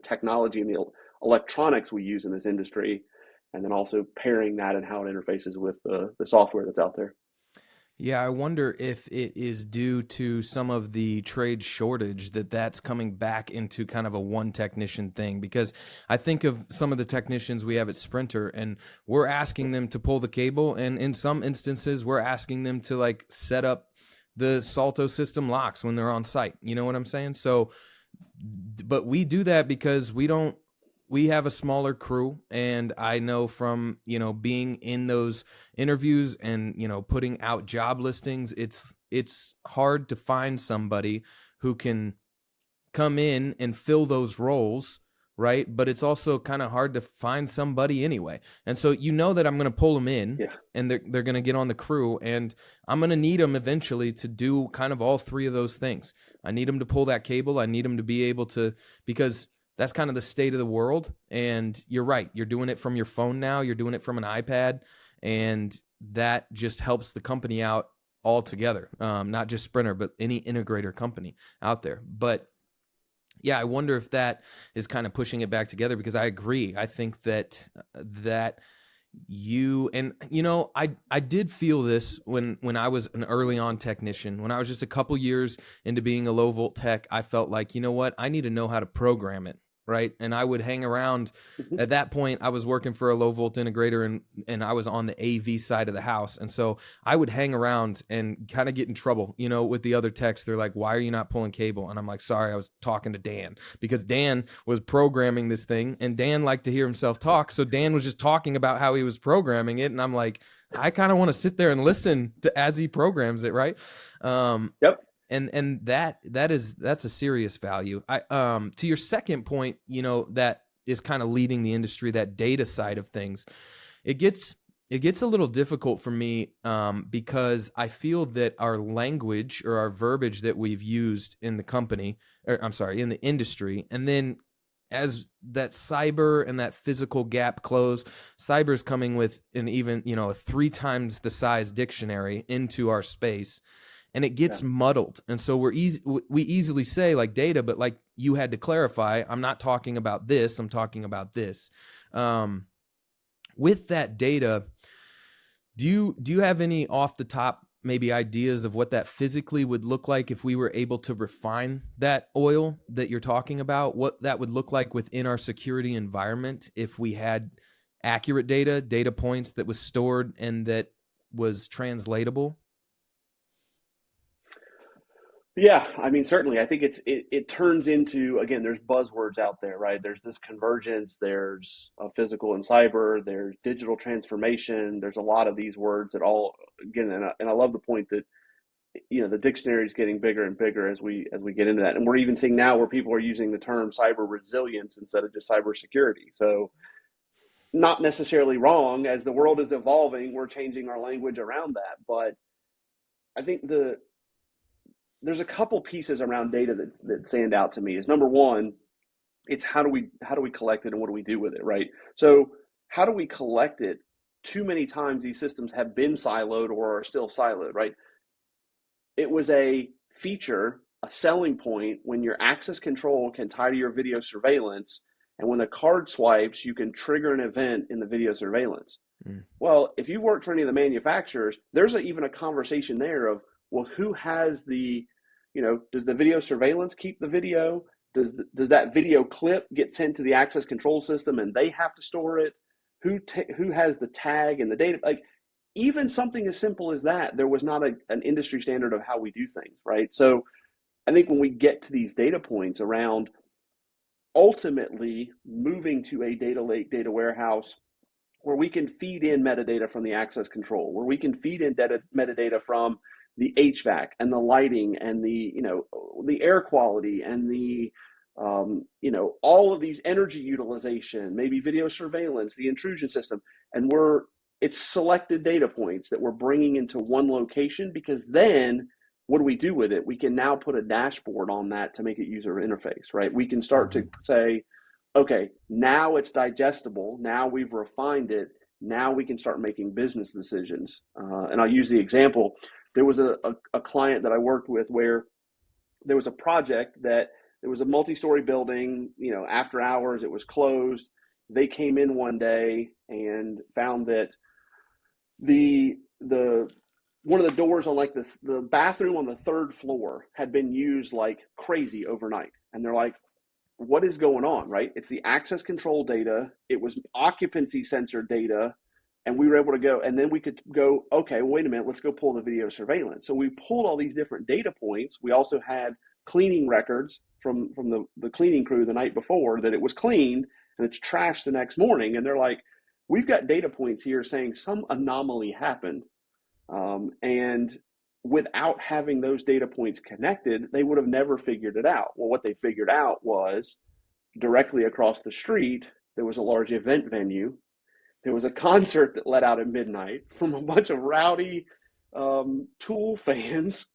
technology and the electronics we use in this industry, and then also pairing that and how it interfaces with the software that's out there. Yeah, I wonder if it is due to some of the trade shortage that's coming back into kind of a one technician thing, because I think of some of the technicians we have at Sprinter, and we're asking them to pull the cable, and in some instances we're asking them to like set up the Salto system locks when they're on site. You know what I'm saying? So, but we do that because we have a smaller crew, and I know from, being in those interviews and, putting out job listings, it's hard to find somebody who can come in and fill those roles, right? But it's also kind of hard to find somebody anyway. And so that I'm going to pull them in, and they're going to get on the crew, and I'm going to need them eventually to do kind of all 3 of those things. I need them to pull that cable. I need them to be able to, because that's kind of the state of the world. And you're right. You're doing it from your phone now. You're doing it from an iPad. And that just helps the company out altogether. Not just Sprinter, but any integrator company out there. But yeah, I wonder if that is kind of pushing it back together, because I agree. I think that I did feel this when I was an early on technician. When I was just a couple years into being a low volt tech, I felt like, I need to know how to program it, right? And I would hang around. At that point, I was working for a low volt integrator, and I was on the AV side of the house. And so I would hang around and kind of get in trouble, with the other techs. They're like, "Why are you not pulling cable?" And I'm like, "Sorry, I was talking to Dan," because Dan was programming this thing, and Dan liked to hear himself talk. So Dan was just talking about how he was programming it. And I'm like, I kind of want to sit there and listen to as he programs it, right? Yep. And that's a serious value. To your second point, that is kind of leading the industry, that data side of things. It gets a little difficult for me, because I feel that our language, or our verbiage that we've used in the company, in the industry, and then as that cyber and that physical gap close, cyber's coming with an even, a 3 times the size dictionary into our space. And it gets muddled. And so we easily say like data, but like you had to clarify, I'm not talking about this, I'm talking about this. With that data, do you have any off the top maybe ideas of what that physically would look like if we were able to refine that oil that you're talking about? What that would look like within our security environment if we had accurate data points that was stored, and that was translatable? Yeah, I mean, certainly. I think it turns into, again, there's buzzwords out there, right? There's this convergence, there's physical and cyber, there's digital transformation. There's a lot of these words that all, again, and I love the point that, the dictionary is getting bigger and bigger as we get into that. And we're even seeing now where people are using the term cyber resilience instead of just cyber security. So not necessarily wrong. As the world is evolving, we're changing our language around that. But I think there's a couple pieces around data that stand out to me. Is number one, it's how do we collect it and what do we do with it, right? So how do we collect it? Too many times these systems have been siloed or are still siloed, right? It was a feature, a selling point when your access control can tie to your video surveillance, and when the card swipes, you can trigger an event in the video surveillance. Well, if you work for any of the manufacturers, there's even a conversation there of, well, who has does the video surveillance keep the video? Does that video clip get sent to the access control system and they have to store it? Who has the tag and the data? Like, even something as simple as that, there was not an industry standard of how we do things, right? So I think when we get to these data points around ultimately moving to a data lake, data warehouse, where we can feed in metadata from the access control, where we can feed in metadata from the HVAC and the lighting and the air quality and the all of these energy utilization, maybe video surveillance, the intrusion system, and it's selected data points that we're bringing into one location, because then what do we do with it? We can now put a dashboard on that to make it user interface, right? We can start to say, okay, now it's digestible. Now we've refined it. Now we can start making business decisions. And I'll use the example. There was a client that I worked with where there was a project that there was a multi-story building, after hours, it was closed. They came in one day and found that the one of the doors on the bathroom on the third floor had been used like crazy overnight. And they're like, what is going on, right? It's the access control data. It was occupancy sensor data. And we were able to go, and then we could go, okay, wait a minute, let's go pull the video surveillance. So we pulled all these different data points. We also had cleaning records from the cleaning crew the night before that it was cleaned and it's trashed the next morning. And they're like, we've got data points here saying some anomaly happened. And without having those data points connected, they would have never figured it out. Well, what they figured out was directly across the street, there was a large event venue. There was a concert that let out at midnight from a bunch of rowdy Tool fans.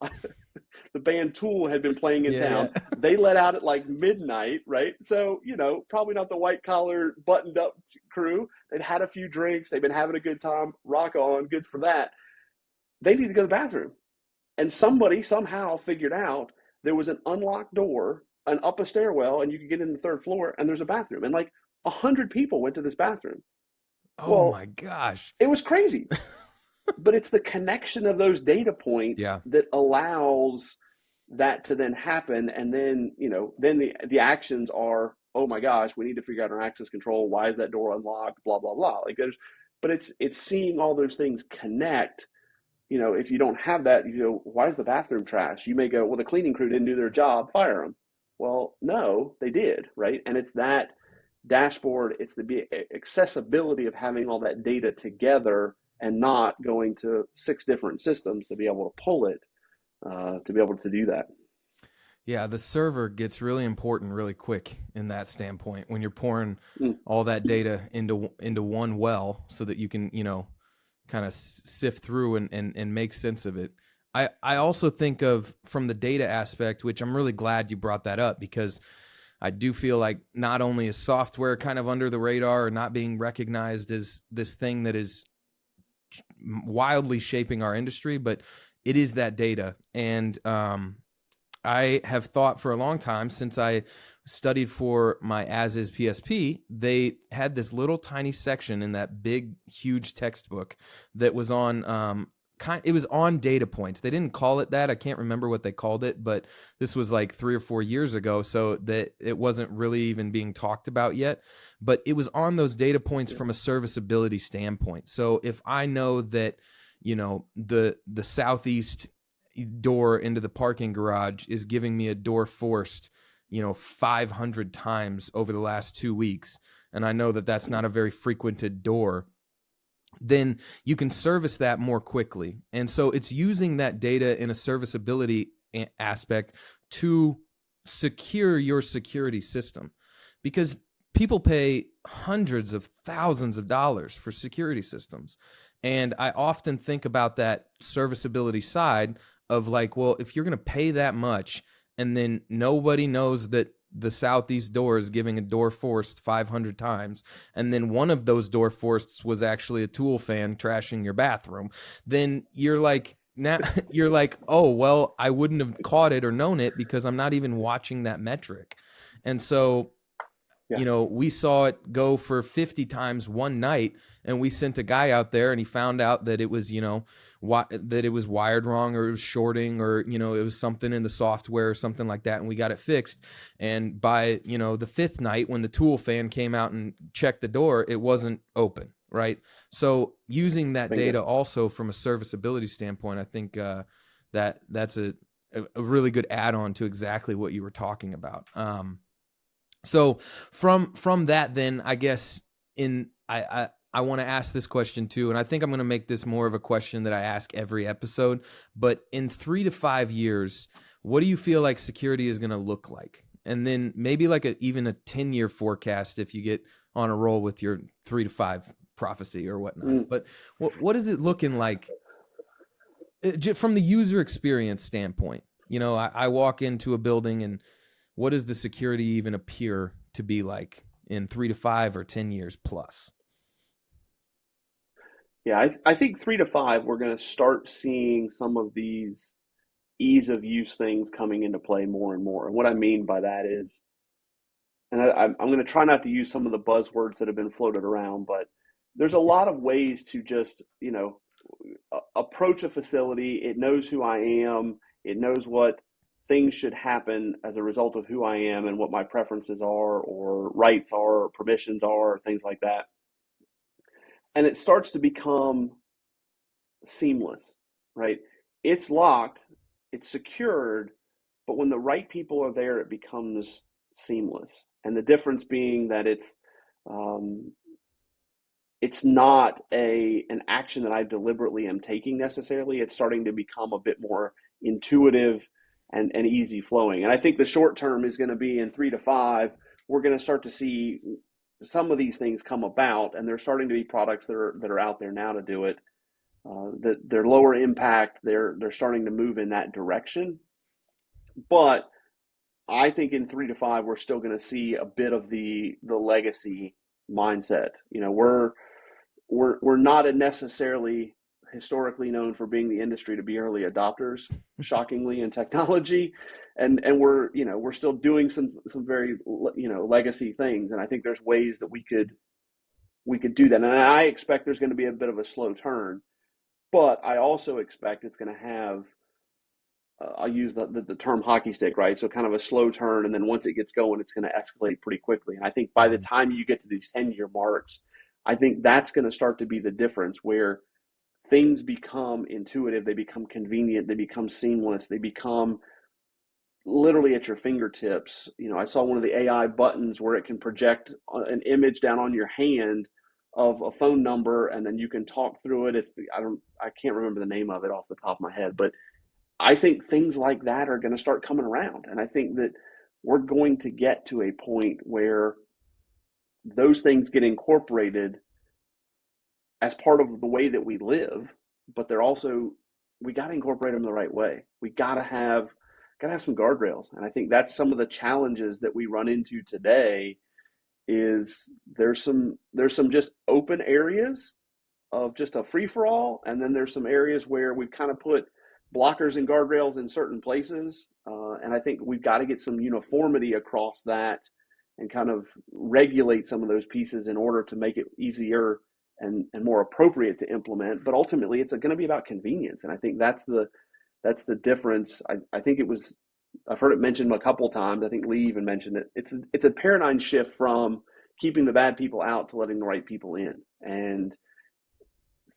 The band Tool had been playing in town. Yeah. They let out at like midnight, right? So, probably not the white collar buttoned up crew. They'd had a few drinks. They've been having a good time. Rock on. Good for that. They need to go to the bathroom. And somebody somehow figured out there was an unlocked door and up a stairwell, and you could get in the third floor, and there's a bathroom. And like 100 people went to this bathroom. Oh, my gosh. It was crazy. But it's the connection of those data points that allows that to then happen. And then, then the actions are, oh my gosh, we need to figure out our access control. Why is that door unlocked? Blah, blah, blah. But it's seeing all those things connect. If you don't have that, why is the bathroom trash? You may go, well, the cleaning crew didn't do their job, fire them. Well, no, they did, right? And it's that dashboard, it's the accessibility of having all that data together and not going to 6 different systems to be able to pull it, to be able to do that. Yeah, the server gets really important really quick in that standpoint when you're pouring all that data into one well so that you can, kind of sift through and make sense of it. I also think of from the data aspect, which I'm really glad you brought that up, because I do feel like not only is software kind of under the radar or not being recognized as this thing that is wildly shaping our industry, but it is that data. And I have thought for a long time, since I studied for my as-is PSP, they had this little tiny section in that big, huge textbook that was on it was on data points. They didn't call it that. I can't remember what they called it, but this was like 3 or 4 years ago, so that it wasn't really even being talked about yet. But it was on those data points from a serviceability standpoint. So if I know that, the southeast door into the parking garage is giving me a door forced 500 times over the last 2 weeks, and I know that that's not a very frequented door, then you can service that more quickly. And so it's using that data in a serviceability aspect to secure your security system, because people pay hundreds of thousands of dollars for security systems. And I often think about that serviceability side of like, well, if you're going to pay that much and then nobody knows that the southeast door is giving a door forced 500 times, and then one of those door forced was actually a tool fan trashing your bathroom, then you're like, now you're like, oh, well, I wouldn't have caught it or known it because I'm not even watching that metric. And so, we saw it go for 50 times one night, and we sent a guy out there and he found out that it was, that it was wired wrong, or it was shorting, or, it was something in the software or something like that. And we got it fixed. And by, the fifth night, when the tool fan came out and checked the door, it wasn't open. Right. So using that data also from a serviceability standpoint, I think that's a really good add-on to exactly what you were talking about. So from that, then I guess I want to ask this question too, and I think I'm going to make this more of a question that I ask every episode. But in 3 to 5 years, what do you feel like security is going to look like? And then maybe like even a 10-year forecast if you get on a roll with your 3 to 5 prophecy or whatnot. But what is it looking like from the user experience standpoint? I walk into a building, and what does the security even appear to be like in 3 to 5 or 10 years plus? Yeah, I think 3 to 5, we're going to start seeing some of these ease of use things coming into play more and more. And what I mean by that is, and I'm going to try not to use some of the buzzwords that have been floated around, but there's a lot of ways to just, approach a facility. It knows who I am. It knows what things should happen as a result of who I am and what my preferences are, or rights are, or permissions are, or things like that. And it starts to become seamless, right? It's locked, it's secured, but when the right people are there, it becomes seamless. And the difference being that it's not an action that I deliberately am taking necessarily. It's starting to become a bit more intuitive and easy flowing. And I think the short term is going to be in 3 to 5, we're going to start to see some of these things come about, and there's starting to be products that are out there now to do it. That they're lower impact. They're starting to move in that direction. But I think in 3 to 5, we're still going to see a bit of the legacy mindset. We're not necessarily historically known for being the industry to be early adopters, shockingly, in technology, and we're still doing some very legacy things. And I think there's ways that we could do that. And I expect there's going to be a bit of a slow turn, but I also expect it's going to have I'll use the term hockey stick, right? So kind of a slow turn, and then once it gets going, it's going to escalate pretty quickly. And I think by the time you get to these 10-year marks, I think that's going to start to be the difference, where things become intuitive, they become convenient, they become seamless, they become literally at your fingertips. I saw one of the AI buttons where it can project an image down on your hand of a phone number, and then you can talk through it. I can't remember the name of it off the top of my head, but I think things like that are going to start coming around. And I think that we're going to get to a point where those things get incorporated as part of the way that we live, but we got to incorporate them the right way. We got to have some guardrails. And I think that's some of the challenges that we run into today. Is there's some just open areas of just a free for all, and then there's some areas where we've kind of put blockers and guardrails in certain places, and I think we've got to get some uniformity across that and kind of regulate some of those pieces in order to make it easier and more appropriate to implement. But ultimately, it's going to be about convenience, and I think that's the difference. I think I've heard it mentioned a couple of times. I think Lee even mentioned it. It's a paradigm shift from keeping the bad people out to letting the right people in. And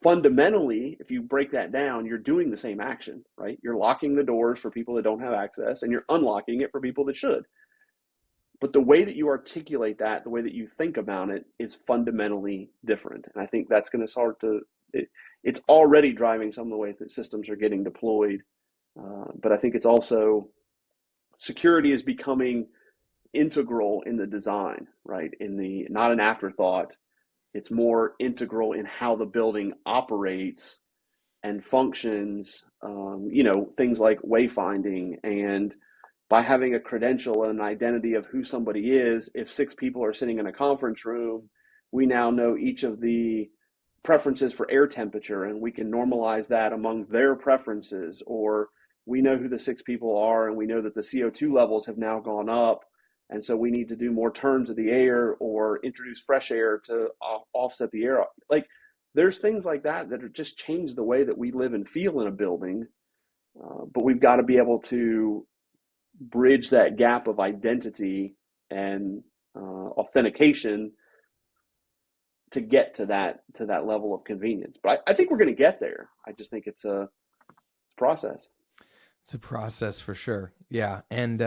fundamentally, if you break that down, you're doing the same action, right? You're locking the doors for people that don't have access, and you're unlocking it for people that should. But the way that you articulate that, the way that you think about it, is fundamentally different. And I think that's going to start to, it's already driving some of the ways that systems are getting deployed. But I think it's also, security is becoming integral in the design, right? Not an afterthought. It's more integral in how the building operates and functions, things like wayfinding. And by having a credential and an identity of who somebody is, if 6 people are sitting in a conference room, we now know each of the preferences for air temperature, and we can normalize that among their preferences. Or we know who the 6 people are, and we know that the CO2 levels have now gone up, and so we need to do more turns of the air or introduce fresh air to offset the air. Like, there's things like that that are just change the way that we live and feel in a building. But we've got to be able to bridge that gap of identity and authentication to get to that level of convenience. But I think we're going to get there. I just think it's a process. It's a process for sure. Yeah. And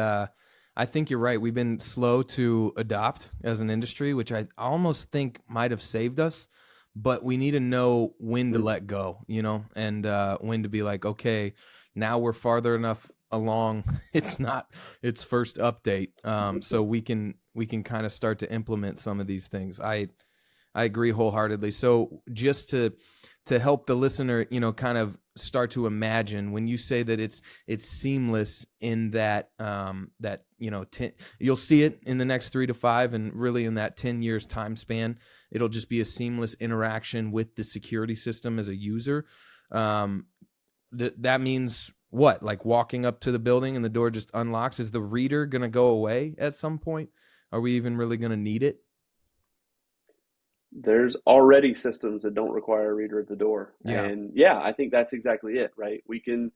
I think you're right. We've been slow to adopt as an industry, which I almost think might have saved us, but we need to know when to let go, and when to be like, okay, now we're farther enough along. It's not its first update. So we can kind of start to implement some of these things. I agree wholeheartedly. So just to help the listener, kind of start to imagine, when you say that it's seamless in that, you'll see it in the next 3 to 5, and really in that 10 years time span, it'll just be a seamless interaction with the security system as a user. That means what? Like walking up to the building and the door just unlocks? Is the reader going to go away at some point? Are we even really going to need it? There's already systems that don't require a reader at the door. Yeah. And yeah, I think that's exactly it, right? We can,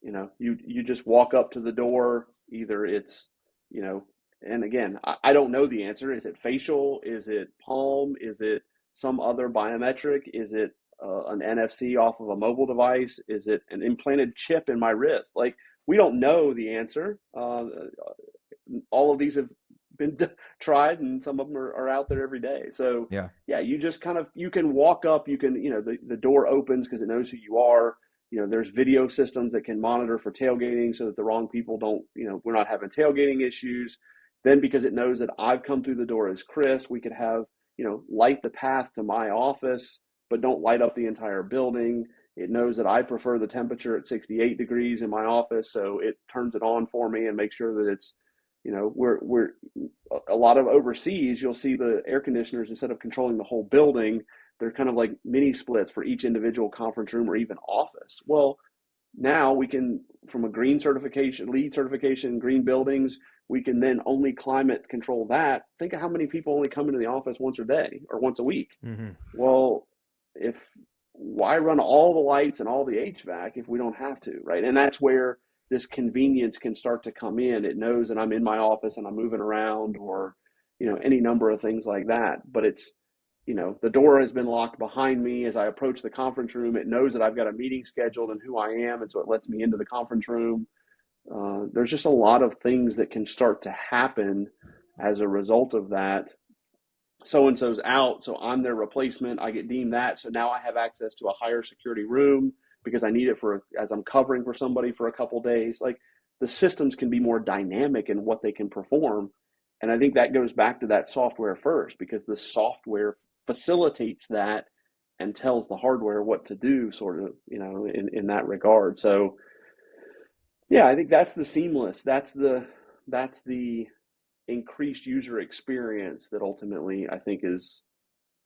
you just walk up to the door, either it's, and again, I don't know the answer. Is it facial? Is it palm? Is it some other biometric? Is it an NFC off of a mobile device? Is it an implanted chip in my wrist? Like, we don't know the answer. All of these have been tried, and some of them are out there every day. So yeah, you just you can walk up, you can, the door opens because it knows who you are. There's video systems that can monitor for tailgating so that the wrong people don't, we're not having tailgating issues. Then, because it knows that I've come through the door as Chris, we could have, light the path to my office, but don't light up the entire building. It knows that I prefer the temperature at 68 degrees in my office, so it turns it on for me and makes sure that it's, we're a lot of overseas, you'll see the air conditioners, instead of controlling the whole building, they're kind of like mini splits for each individual conference room or even office. Well, now we can, from a green certification, LEED certification, green buildings, we can then only climate control that. Think of how many people only come into the office once a day or once a week. Mm-hmm. Well, why run all the lights and all the HVAC if we don't have to, right? And that's where this convenience can start to come in. It knows that I'm in my office and I'm moving around, or, any number of things like that. But it's, the door has been locked behind me as I approach the conference room. It knows that I've got a meeting scheduled and who I am, and so it lets me into the conference room. There's just a lot of things that can start to happen as a result of that. So-and-so's out, so I'm their replacement. I get deemed that, so now I have access to a higher security room because I need it as I'm covering for somebody for a couple days. Like, the systems can be more dynamic in what they can perform. And I think that goes back to that software first, because the software facilitates that and tells the hardware what to do, sort of, in that regard. So yeah, I think that's the seamless, that's the increased user experience that ultimately I think is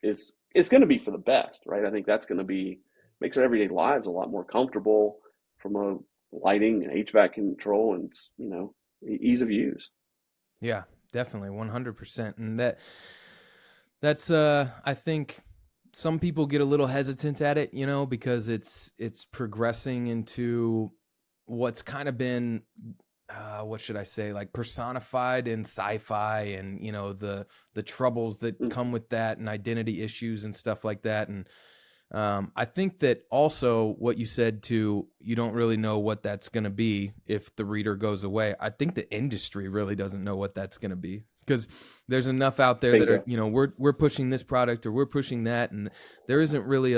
going to be for the best, right? I think that's going to makes our everyday lives a lot more comfortable from a lighting and HVAC control and, ease of use. Yeah, definitely. 100%. And that's I think some people get a little hesitant at it, because it's progressing into what's kind of been, what should I say, like personified in sci-fi, and, the troubles that come with that, and identity issues and stuff like that. And I think that also what you said too, you don't really know what that's going to be if the reader goes away. I think the industry really doesn't know what that's going to be, because there's enough out there that are, Bingo. we're pushing this product or we're pushing that, and there isn't really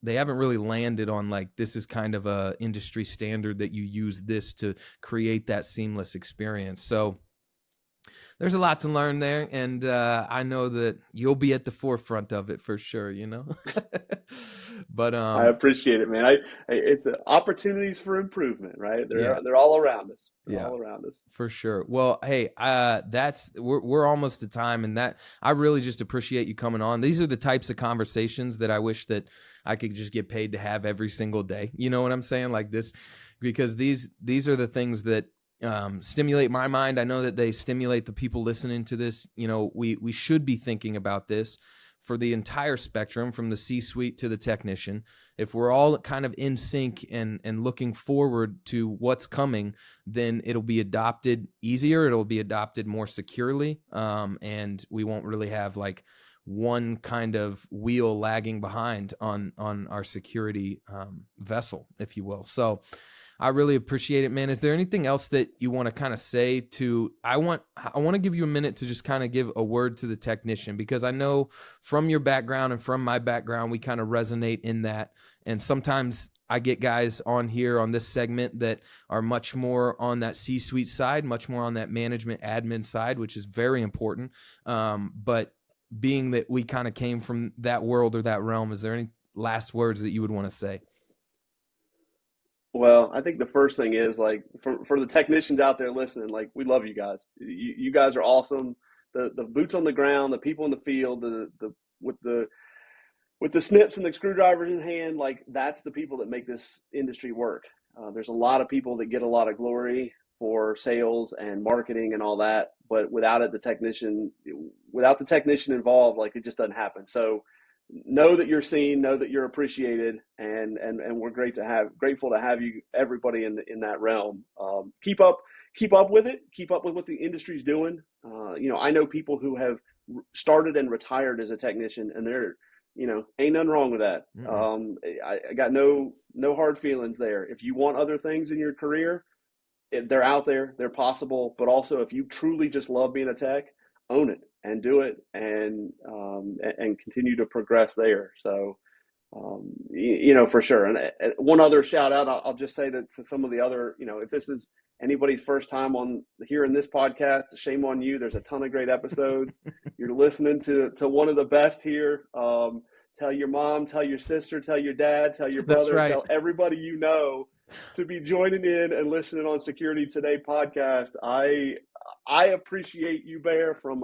they haven't really landed on like, this is kind of a industry standard that you use this to create that seamless experience. So there's a lot to learn there, and I know that you'll be at the forefront of it for sure, But I appreciate it, man. It's opportunities for improvement, right? yeah, They're all around us. They're yeah, all around us. for sure. Well, hey, we're almost to time, and that I really just appreciate you coming on. These are the types of conversations that I wish that I could just get paid to have every single day. You know what I'm saying? Like this, because these are the things that stimulate my mind. I know that they stimulate the people listening to this. We should be thinking about this for the entire spectrum, from the C-suite to the technician. If we're all kind of in sync and looking forward to what's coming, then it'll be adopted easier. It'll be adopted more securely. And we won't really have like one kind of wheel lagging behind on our security vessel, if you will. So I really appreciate it, man. Is there anything else that you want to kind of say to, I want to give you a minute to just kind of give a word to the technician, because I know from your background and from my background, we kind of resonate in that. And sometimes I get guys on here on this segment that are much more on that C-suite side, much more on that management admin side, which is very important. But being that we kind of came from that world or that realm, is there any last words that you would want to say? Well, I think the first thing is, like, for the technicians out there listening, like, we love you guys. You guys are awesome. The boots on the ground, the people in the field, with the snips and the screwdrivers in hand, like, that's the people that make this industry work. There's a lot of people that get a lot of glory for sales and marketing and all that, but without the technician involved, like, it just doesn't happen. So know that you're seen, know that you're appreciated, and we're grateful to have you, everybody in that realm. Keep up with it. Keep up with what the industry's doing. I know people who have started and retired as a technician, and they're, ain't nothing wrong with that. I got no hard feelings there. If you want other things in your career, they're out there, they're possible. But also, if you truly just love being a tech, own it and do it, and continue to progress there. So, for sure. And one other shout out, I'll just say that to some of the other, if this is anybody's first time on hearing this podcast, shame on you. There's a ton of great episodes. You're listening to one of the best here. Tell your mom, tell your sister, tell your dad, tell your brother, That's right. Tell everybody you know to be joining in and listening on Security Today podcast. I appreciate you, Bear, from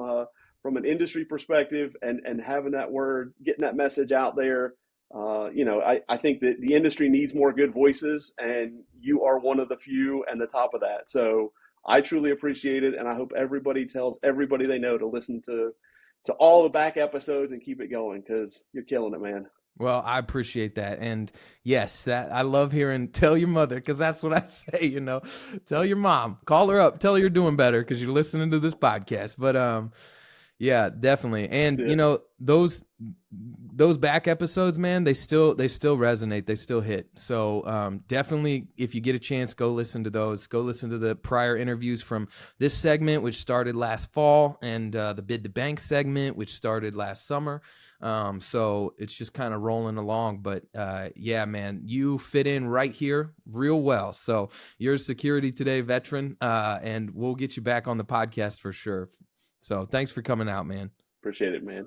an industry perspective, and having that word, getting that message out there. I think that the industry needs more good voices, and you are one of the few and the top of that. So I truly appreciate it, and I hope everybody tells everybody they know to listen to all the back episodes and keep it going, because you're killing it, man. Well, I appreciate that. And yes, that I love hearing tell your mother, because that's what I say, tell your mom, call her up, tell her you're doing better because you're listening to this podcast. But yeah, definitely. And those back episodes, man, they still resonate, they still hit. So definitely, if you get a chance, go listen to those. Go listen to the prior interviews from this segment, which started last fall, and the Bid to Bank segment, which started last summer. So it's just kind of rolling along, but yeah, man, you fit in right here real well. So you're a Security Today veteran, and we'll get you back on the podcast for sure. So thanks for coming out, man. Appreciate it, man.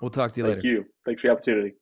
We'll talk to you later. Thank you. Thanks for the opportunity.